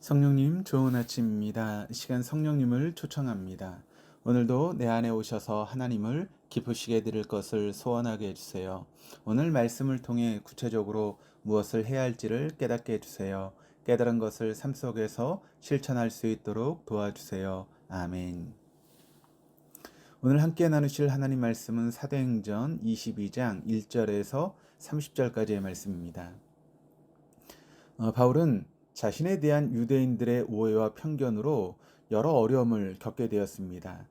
성령님 좋은 아침입니다. 이 시간 성령님을 초청합니다. 오늘도 내 안에 오셔서 하나님을 기쁘시게 드릴 것을 소원하게 해주세요. 오늘 말씀을 통해 구체적으로 무엇을 해야 할지를 깨닫게 해주세요. 깨달은 것을 삶 속에서 실천할 수 있도록 도와주세요. 아멘. 오늘 함께 나누실 하나님 말씀은 사도행전 22장 1절에서 30절까지의 말씀입니다. 바울은 자신에 대한 유대인들의 오해와 편견으로 여러 어려움을 겪게 되었습니다.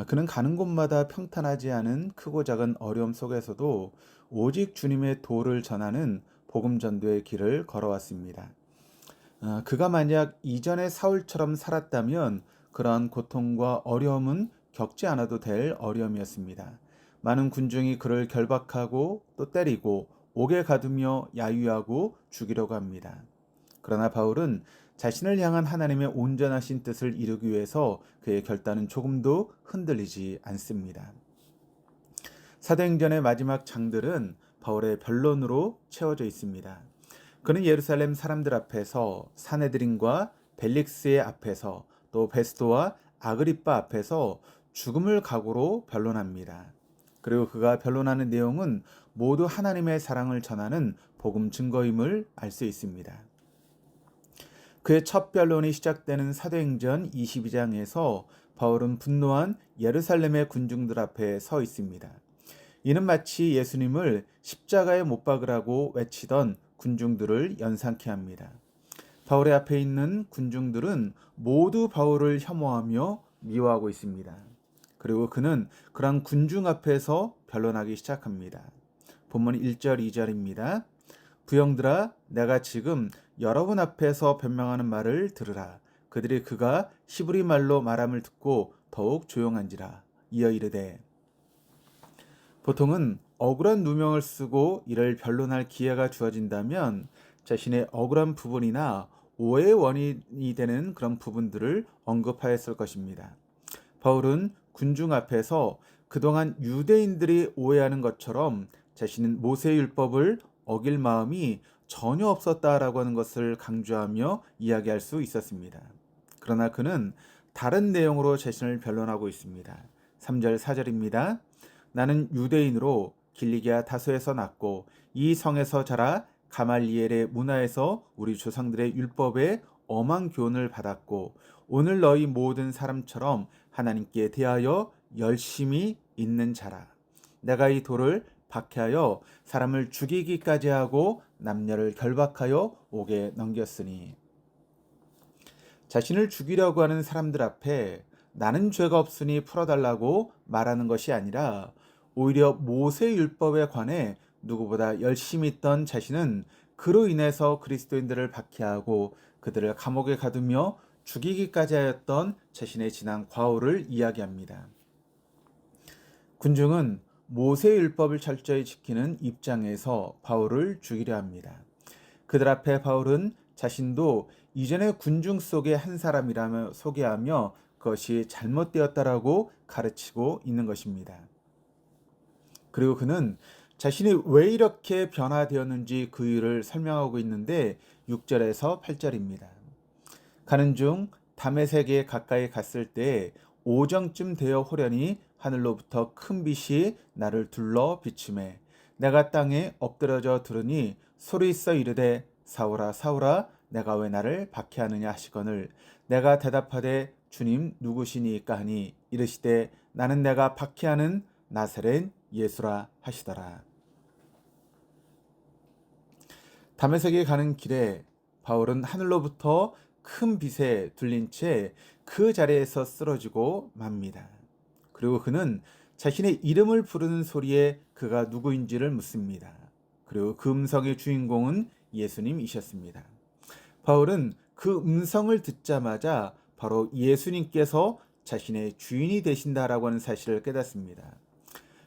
그는 가는 곳마다 평탄하지 않은 크고 작은 어려움 속에서도 오직 주님의 도를 전하는 복음 전도의 길을 걸어왔습니다. 그가 만약 이전의 사울처럼 살았다면 그러한 고통과 어려움은 겪지 않아도 될 어려움이었습니다. 많은 군중이 그를 결박하고 또 때리고 옥에 가두며 야유하고 죽이려고 합니다. 그러나 바울은 자신을 향한 하나님의 온전하신 뜻을 이루기 위해서 그의 결단은 조금도 흔들리지 않습니다. 사도행전의 마지막 장들은 바울의 변론으로 채워져 있습니다. 그는 예루살렘 사람들 앞에서 사네드린과 벨릭스의 앞에서 또 베스도와 아그리빠 앞에서 죽음을 각오로 변론합니다. 그리고 그가 변론하는 내용은 모두 하나님의 사랑을 전하는 복음 증거임을 알 수 있습니다. 그의 첫 변론이 시작되는 사도행전 22장에서 바울은 분노한 예루살렘의 군중들 앞에 서 있습니다. 이는 마치 예수님을 십자가에 못 박으라고 외치던 군중들을 연상케 합니다. 바울의 앞에 있는 군중들은 모두 바울을 혐오하며 미워하고 있습니다. 그리고 그는 그러한 군중 앞에서 변론하기 시작합니다. 본문 1절 2절입니다. 부형들아, 내가 지금 여러분 앞에서 변명하는 말을 들으라. 그들이 그가 히브리 말로 말함을 듣고 더욱 조용한지라. 이어 이르되, 보통은 억울한 누명을 쓰고 이를 변론할 기회가 주어진다면 자신의 억울한 부분이나 오해의 원인이 되는 그런 부분들을 언급하였을 것입니다. 바울은 군중 앞에서 그동안 유대인들이 오해하는 것처럼 자신은 모세율법을 어길 마음이 전혀 없었다라고 하는 것을 강조하며 이야기할 수 있었습니다. 그러나 그는 다른 내용으로 자신을 변론하고 있습니다. 3절 4절입니다. 나는 유대인으로 길리기아 다소에서 났고 이 성에서 자라 가말리엘의 문화에서 우리 조상들의 율법에 엄한 교훈을 받았고 오늘 너희 모든 사람처럼 하나님께 대하여 열심히 있는 자라. 내가 이 돌을 박해하여 사람을 죽이기까지 하고 남녀를 결박하여 옥에 넘겼으니, 자신을 죽이려고 하는 사람들 앞에 나는 죄가 없으니 풀어달라고 말하는 것이 아니라 오히려 모세율법에 관해 누구보다 열심히 있던 자신은 그로 인해서 그리스도인들을 박해하고 그들을 감옥에 가두며 죽이기까지 하였던 자신의 지난 과오를 이야기합니다. 군중은 모세율법을 철저히 지키는 입장에서 바울을 죽이려 합니다. 그들 앞에 바울은 자신도 이전의 군중 속의 한 사람이라며 소개하며 그것이 잘못되었다라고 가르치고 있는 것입니다. 그리고 그는 자신이 왜 이렇게 변화되었는지 그 이유를 설명하고 있는데 6절에서 8절입니다. 가는 중 다메섹에 가까이 갔을 때 오정쯤 되어 호련히 하늘로부터 큰 빛이 나를 둘러 비추매 내가 땅에 엎드러져 들으니 소리 있어 이르되 사울아 사울아 내가 왜 나를 박해하느냐 하시거늘 내가 대답하되 주님 누구시니까 하니 이르시되 나는 내가 박해하는 나사렛 예수라 하시더라. 다메섹에 가는 길에 바울은 하늘로부터 큰 빛에 둘린 채 그 자리에서 쓰러지고 맙니다. 그리고 그는 자신의 이름을 부르는 소리에 그가 누구인지를 묻습니다. 그리고 그 음성의 주인공은 예수님이셨습니다. 바울은 그 음성을 듣자마자 바로 예수님께서 자신의 주인이 되신다라고 하는 사실을 깨닫습니다.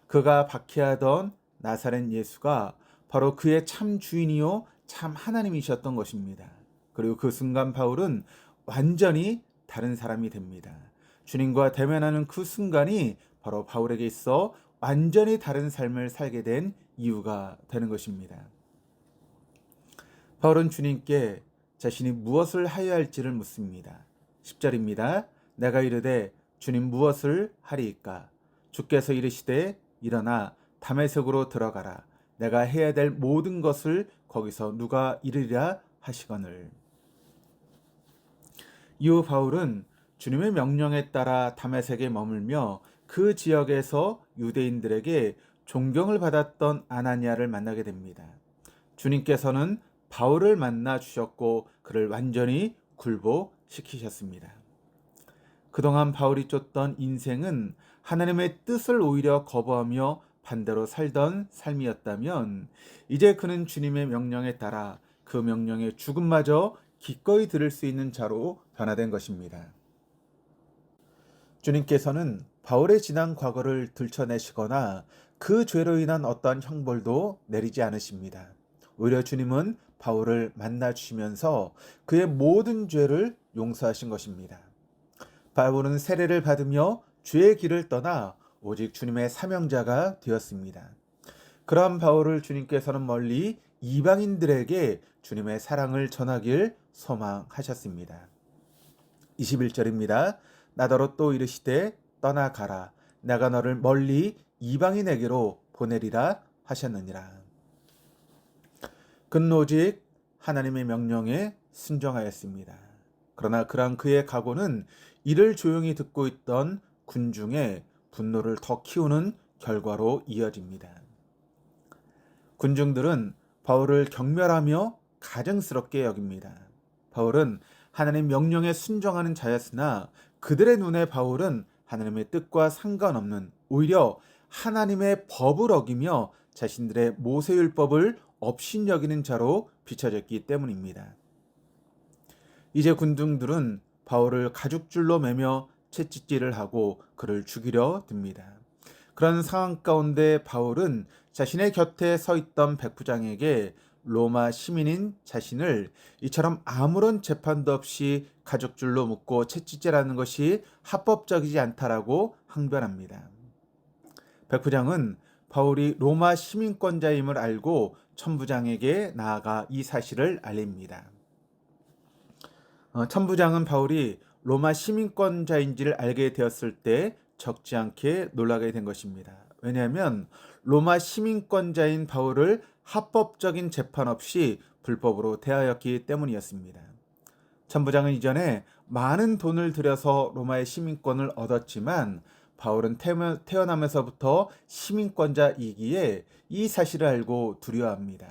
그가 박해하던 나사렛 예수가 바로 그의 참 주인이요 참 하나님이셨던 것입니다. 그리고 그 순간 바울은 완전히 다른 사람이 됩니다. 주님과 대면하는 그 순간이 바로 바울에게 있어 완전히 다른 삶을 살게 된 이유가 되는 것입니다. 바울은 주님께 자신이 무엇을 하여야 할지를 묻습니다. 10절입니다. 내가 이르되 주님 무엇을 하리이까? 주께서 이르시되 일어나 다메섹으로 들어가라. 내가 해야 될 모든 것을 거기서 누가 이르리라 하시거늘. 이후 바울은 주님의 명령에 따라 다메섹에 머물며 그 지역에서 유대인들에게 존경을 받았던 아나니아를 만나게 됩니다. 주님께서는 바울을 만나 주셨고 그를 완전히 굴복시키셨습니다. 그동안 바울이 쫓던 인생은 하나님의 뜻을 오히려 거부하며 반대로 살던 삶이었다면 이제 그는 주님의 명령에 따라 그 명령의 죽음마저 기꺼이 들을 수 있는 자로 변화된 것입니다. 주님께서는 바울의 지난 과거를 들춰내시거나 그 죄로 인한 어떠한 형벌도 내리지 않으십니다. 오히려 주님은 바울을 만나 주시면서 그의 모든 죄를 용서하신 것입니다. 바울은 세례를 받으며 죄의 길을 떠나 오직 주님의 사명자가 되었습니다. 그러한 바울을 주님께서는 멀리 이방인들에게 주님의 사랑을 전하길 소망하셨습니다. 21절입니다. 나더러 또 이르시되 떠나가라. 내가 너를 멀리 이방인에게로 보내리라 하셨느니라. 그는 오직 하나님의 명령에 순종하였습니다. 그러나 그러한 그의 각오는 이를 조용히 듣고 있던 군중의 분노를 더 키우는 결과로 이어집니다. 군중들은 바울을 경멸하며 가증스럽게 여깁니다. 바울은 하나님 명령에 순종하는 자였으나 그들의 눈에 바울은 하나님의 뜻과 상관없는 오히려 하나님의 법을 어기며 자신들의 모세율법을 업신여기는 자로 비춰졌기 때문입니다. 이제 군중들은 바울을 가죽줄로 매며 채찍질을 하고 그를 죽이려 듭니다. 그런 상황 가운데 바울은 자신의 곁에 서 있던 백부장에게 로마 시민인 자신을 이처럼 아무런 재판도 없이 가죽줄로 묶고 채찍질하는 것이 합법적이지 않다라고 항변합니다. 백부장은 바울이 로마 시민권자임을 알고 천부장에게 나아가 이 사실을 알립니다. 천부장은 바울이 로마 시민권자인지를 알게 되었을 때 적지 않게 놀라게 된 것입니다. 왜냐하면 로마 시민권자인 바울을 합법적인 재판 없이 불법으로 대하였기 때문이었습니다. 천부장은 이전에 많은 돈을 들여서 로마의 시민권을 얻었지만 바울은 태어나면서부터 시민권자이기에 이 사실을 알고 두려워합니다.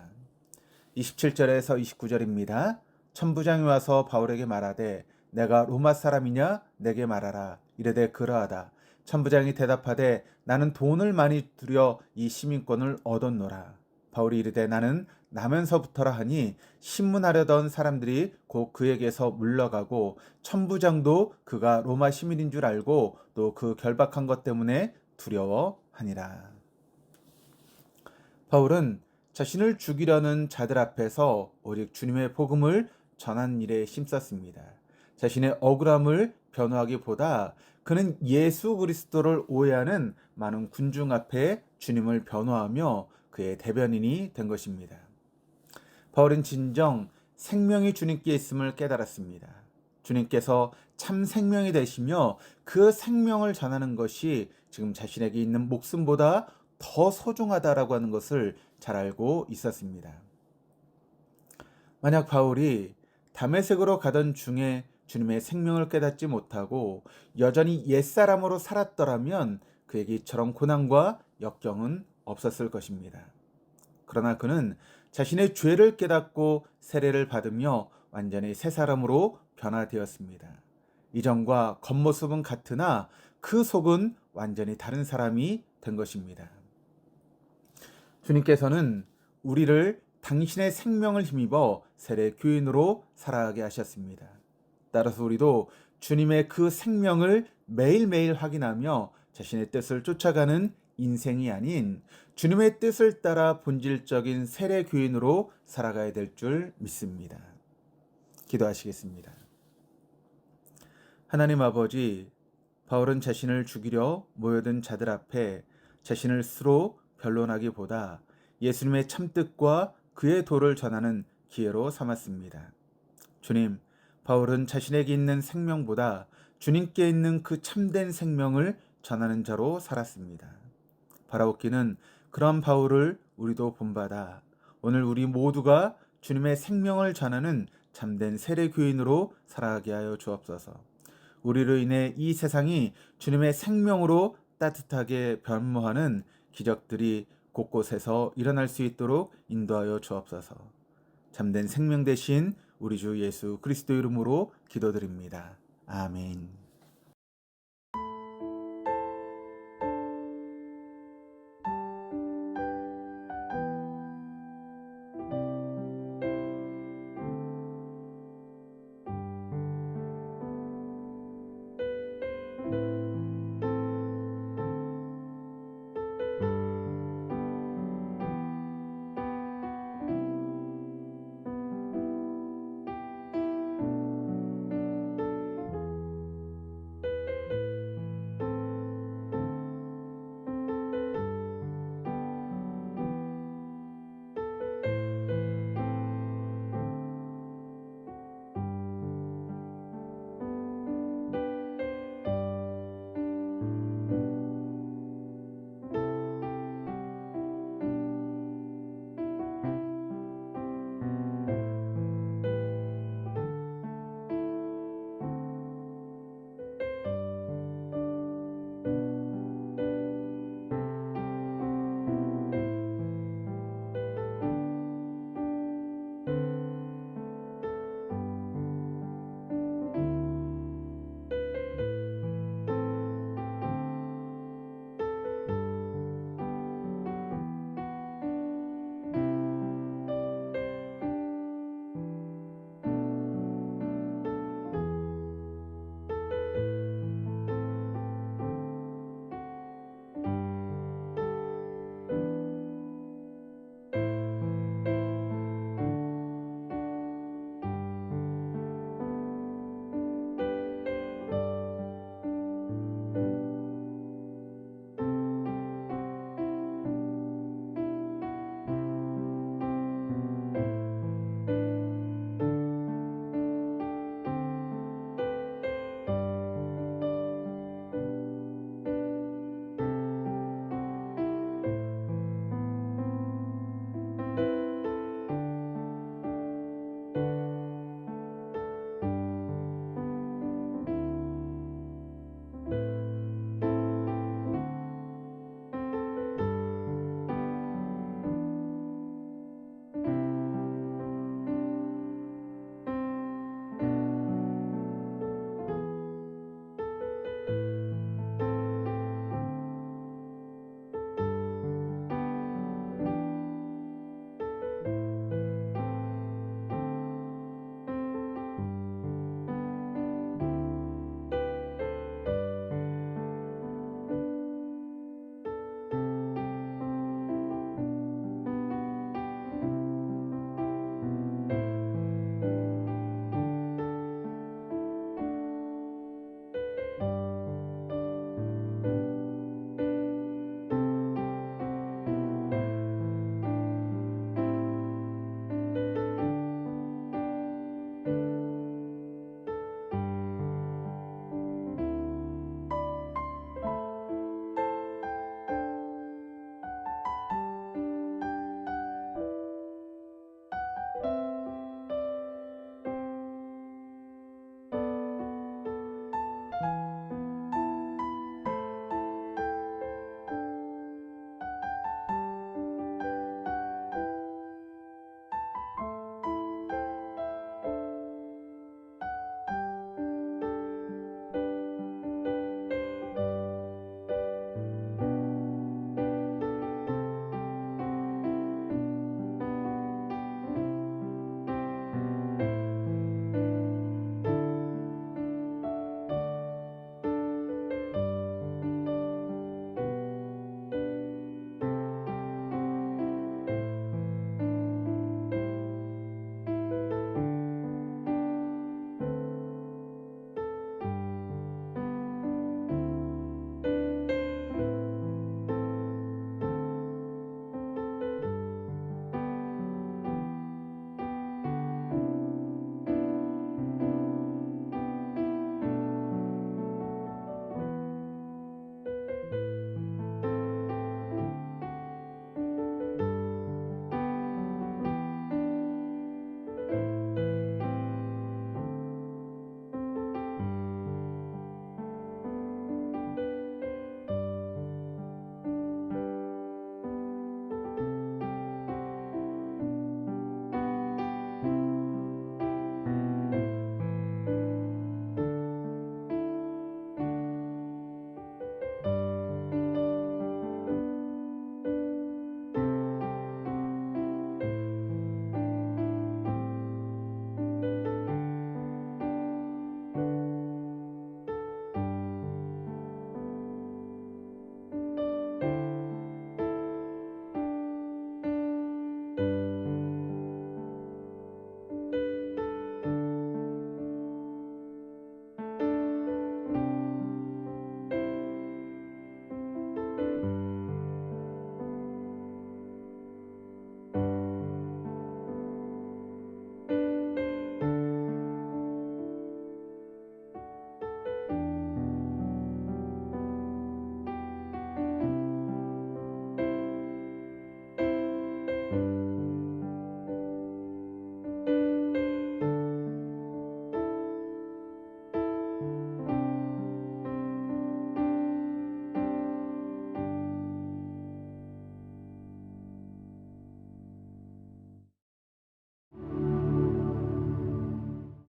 27절에서 29절입니다. 천부장이 와서 바울에게 말하되 내가 로마 사람이냐 내게 말하라. 이르되 그러하다. 천부장이 대답하되 나는 돈을 많이 들여 이 시민권을 얻었노라. 바울이 이르되 나는 나면서부터라 하니 신문하려던 사람들이 곧 그에게서 물러가고 천부장도 그가 로마 시민인 줄 알고 또 그 결박한 것 때문에 두려워하니라. 바울은 자신을 죽이려는 자들 앞에서 오직 주님의 복음을 전한 일에 힘썼습니다. 자신의 억울함을 변호하기보다 그는 예수 그리스도를 오해하는 많은 군중 앞에 주님을 변호하며 그의 대변인이 된 것입니다. 바울은 진정 생명이 주님께 있음을 깨달았습니다. 주님께서 참 생명이 되시며 그 생명을 전하는 것이 지금 자신에게 있는 목숨보다 더 소중하다라고 하는 것을 잘 알고 있었습니다. 만약 바울이 다메섹으로 가던 중에 주님의 생명을 깨닫지 못하고 여전히 옛사람으로 살았더라면 그에게 이처럼 고난과 역경은 없었을 것입니다. 그러나 그는 자신의 죄를 깨닫고 세례를 받으며 완전히 새 사람으로 변화되었습니다. 이전과 겉모습은 같으나 그 속은 완전히 다른 사람이 된 것입니다. 주님께서는 우리를 당신의 생명을 힘입어 세례 교인으로 살아가게 하셨습니다. 따라서 우리도 주님의 그 생명을 매일매일 확인하며 자신의 뜻을 쫓아가는 인생이 아닌 주님의 뜻을 따라 본질적인 세례 교인으로 살아가야 될 줄 믿습니다. 기도하시겠습니다. 하나님 아버지, 바울은 자신을 죽이려 모여든 자들 앞에 자신을 스스로 변론하기보다 예수님의 참뜻과 그의 도를 전하는 기회로 삼았습니다. 주님, 바울은 자신에게 있는 생명보다 주님께 있는 그 참된 생명을 전하는 자로 살았습니다. 바라옵기는 그런 바울을 우리도 본받아 오늘 우리 모두가 주님의 생명을 전하는 참된 세례교인으로 살아가게 하여 주옵소서. 우리로 인해 이 세상이 주님의 생명으로 따뜻하게 변모하는 기적들이 곳곳에서 일어날 수 있도록 인도하여 주옵소서. 참된 생명 되신 우리 주 예수 그리스도 이름으로 기도드립니다. 아멘.